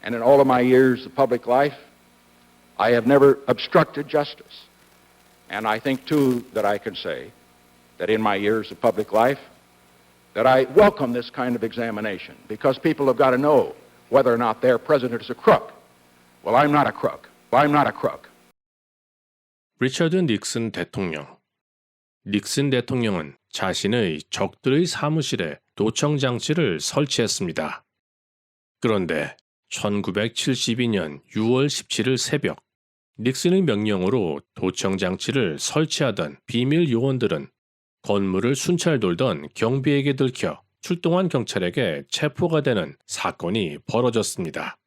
And in all of my years of public life, I have never obstructed justice. And I think, too, that I can say that in my years of public life, that I welcome this kind of examination because people have got to know whether or not their president is a crook. Well, I'm not a crook. I'm not a crook. 리처드 닉슨 대통령. 닉슨 대통령은 자신의 적들의 사무실에 도청 장치를 설치했습니다. 그런데 1972년 6월 17일 새벽, 닉슨의 명령으로 도청 장치를 설치하던 비밀 요원들은 건물을 순찰 돌던 경비에게 들켜 출동한 경찰에게 체포가 되는 사건이 벌어졌습니다.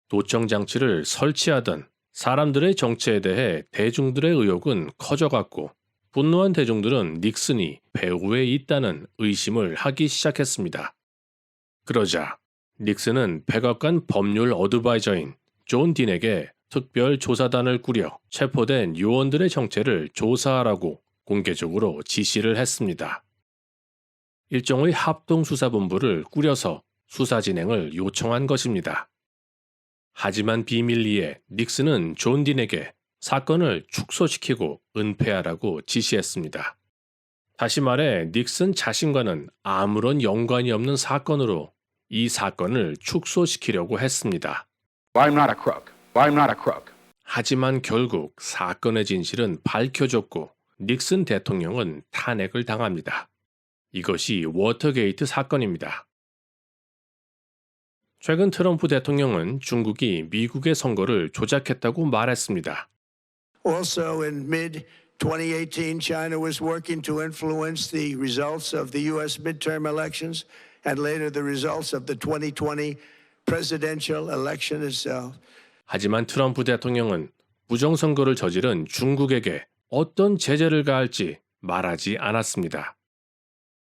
도청 장치를 설치하던 사람들의 정체에 대해 대중들의 의혹은 커져갔고 분노한 대중들은 닉슨이 배후에 있다는 의심을 하기 시작했습니다. 그러자 닉슨은 백악관 법률 어드바이저인 존 딘에게 특별 조사단을 꾸려 체포된 요원들의 정체를 조사하라고 공개적으로 지시를 했습니다. 일종의 합동수사본부를 꾸려서 수사 진행을 요청한 것입니다. 하지만 비밀리에 닉슨은 존 딘에게 사건을 축소시키고 은폐하라고 지시했습니다. 다시 말해 닉슨 자신과는 아무런 연관이 없는 사건으로 이 사건을 축소시키려고 했습니다. I'm not a crook. I'm not a crook. 하지만 결국 사건의 진실은 밝혀졌고 닉슨 대통령은 탄핵을 당합니다. 이것이 워터게이트 사건입니다. 최근 트럼프 대통령은 중국이 미국의 선거를 조작했다고 말했습니다. Also in mid-2018, China was working to influence the results of the U.S. midterm elections and later the results of the 2020 presidential election itself. 하지만 트럼프 대통령은 부정선거를 저지른 중국에게 어떤 제재를 가할지 말하지 않았습니다.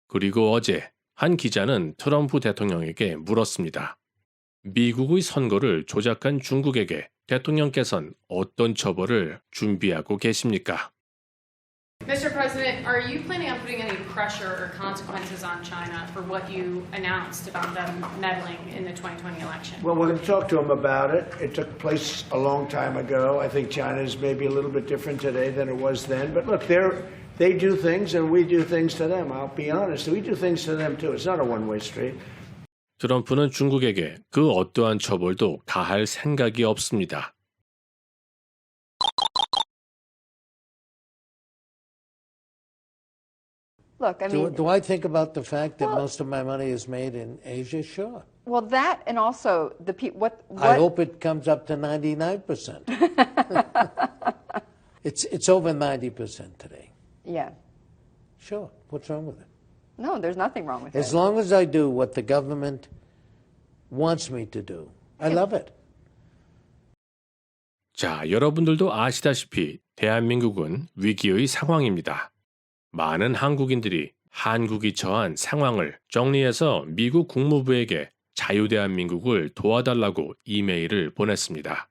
그리고 어제 한 기자는 트럼프 대통령에게 물었습니다. 미국의 선거를 조작한 중국에게 대통령께서는 어떤 처벌을 준비하고 계십니까? Mr. President, are you planning on putting any pressure or consequences on China for what you announced about them meddling in the 2020 election? Well, we're going to talk to them about it. It took place a long time ago. I think China is maybe a little bit different today than it was then. But look, they do things and we do things to them. I'll be honest. We do things to them too. It's not a one-way street. 트럼프는 중국에게 그 어떠한 처벌도 가할 생각이 없습니다. Look, I mean, do I think about the fact that most of my money is made in Asia? Sure. well, that and also the what I hope it comes up to 99%. It's over 90% today. Yeah. Sure. What's wrong with it? No, there's nothing wrong with As it. long as I do what the government wants me to do, I love it. 자, 여러분들도 아시다시피 대한민국은 위기의 상황입니다. 많은 한국인들이 한국이 처한 상황을 정리해서 미국 국무부에게 자유대한민국을 도와달라고 이메일을 보냈습니다.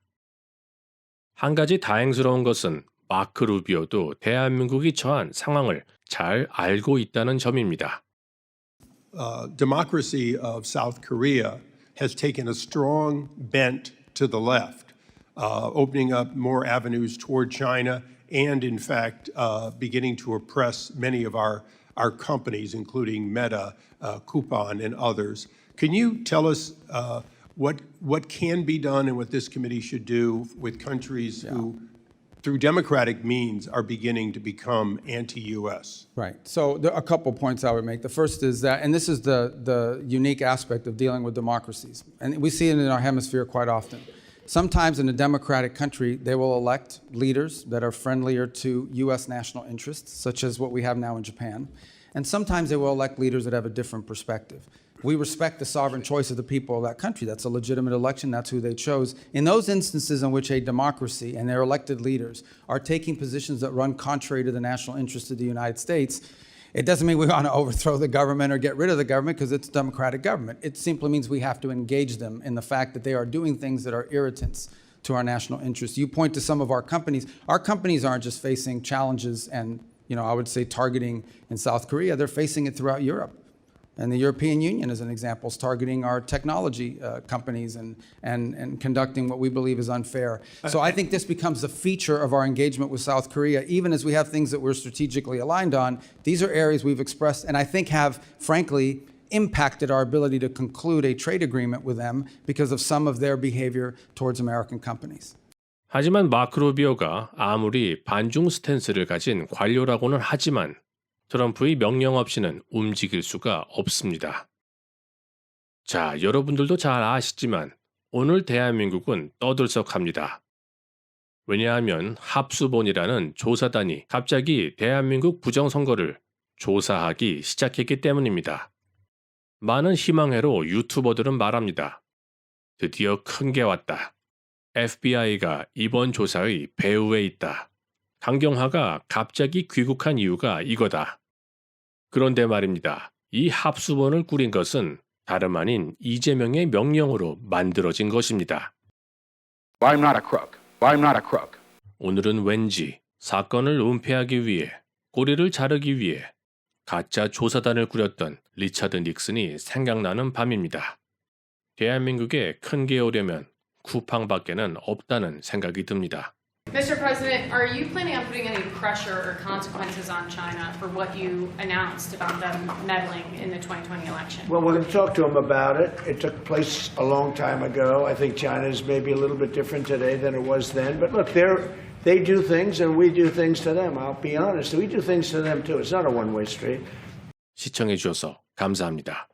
한 가지 다행스러운 것은 마크 루비오도 대한민국이 처한 상황을 잘 알고 있다는 점입니다. Democracy of South Korea has taken a strong bent to the left, opening up more avenues toward China and, in fact, beginning to oppress many of our companies, including Meta, Coupon, and others. Can you tell us what can be done and what this committee should do with countries who, through democratic means, are beginning to become anti-U.S.? Right. So there are a couple points I would make. The first is that, and this is the unique aspect of dealing with democracies, and we see it in our hemisphere quite often. Sometimes in a democratic country, they will elect leaders that are friendlier to U.S. national interests, such as what we have now in Japan. And sometimes they will elect leaders that have a different perspective. We respect the sovereign choice of the people of that country. That's a legitimate election. That's who they chose. In those instances in which a democracy and their elected leaders are taking positions that run contrary to the national interests of the United States, it doesn't mean we want to overthrow the government or get rid of the government because it's a democratic government. It simply means we have to engage them in the fact that they are doing things that are irritants to our national interests. You point to some of our companies. Our companies aren't just facing challenges and, I would say targeting in South Korea. They're facing it throughout Europe. And the European Union, as an example, is targeting our technology companies and conducting what we believe is unfair. So I think this becomes a feature of our engagement with South Korea, even as we have things that we're strategically aligned on. These are areas we've expressed and I think have, frankly, impacted our ability to conclude a trade agreement with them because of some of their behavior towards American companies. 하지만 마크 루비오가 아무리 반중 스탠스를 가진 관료라고는 하지만 트럼프의 명령 없이는 움직일 수가 없습니다. 자, 여러분들도 잘 아시지만 오늘 대한민국은 떠들썩합니다. 왜냐하면 합수본이라는 조사단이 갑자기 대한민국 부정선거를 조사하기 시작했기 때문입니다. 많은 희망회로 유튜버들은 말합니다. 드디어 큰 게 왔다. FBI가 이번 조사의 배후에 있다. 강경화가 갑자기 귀국한 이유가 이거다. 그런데 말입니다. 이 합수본을 꾸린 것은 다름 아닌 이재명의 명령으로 만들어진 것입니다. I'm not a crook. I'm not a crook. 오늘은 왠지 사건을 은폐하기 위해 꼬리를 자르기 위해 가짜 조사단을 꾸렸던 리차드 닉슨이 생각나는 밤입니다. 대한민국에 큰 게 오려면 쿠팡밖에는 없다는 생각이 듭니다. Mr. President, are you planning on putting any pressure or consequences on China for what you announced about them meddling in the 2020 election? Well, we're going to talk to them about it. It took place a long time ago. I think China is maybe a little bit different today than it was then. But look, they do things and we do things to them. I'll be honest. We do things to them too. It's not a one-way street. 시청해 주셔서 감사합니다.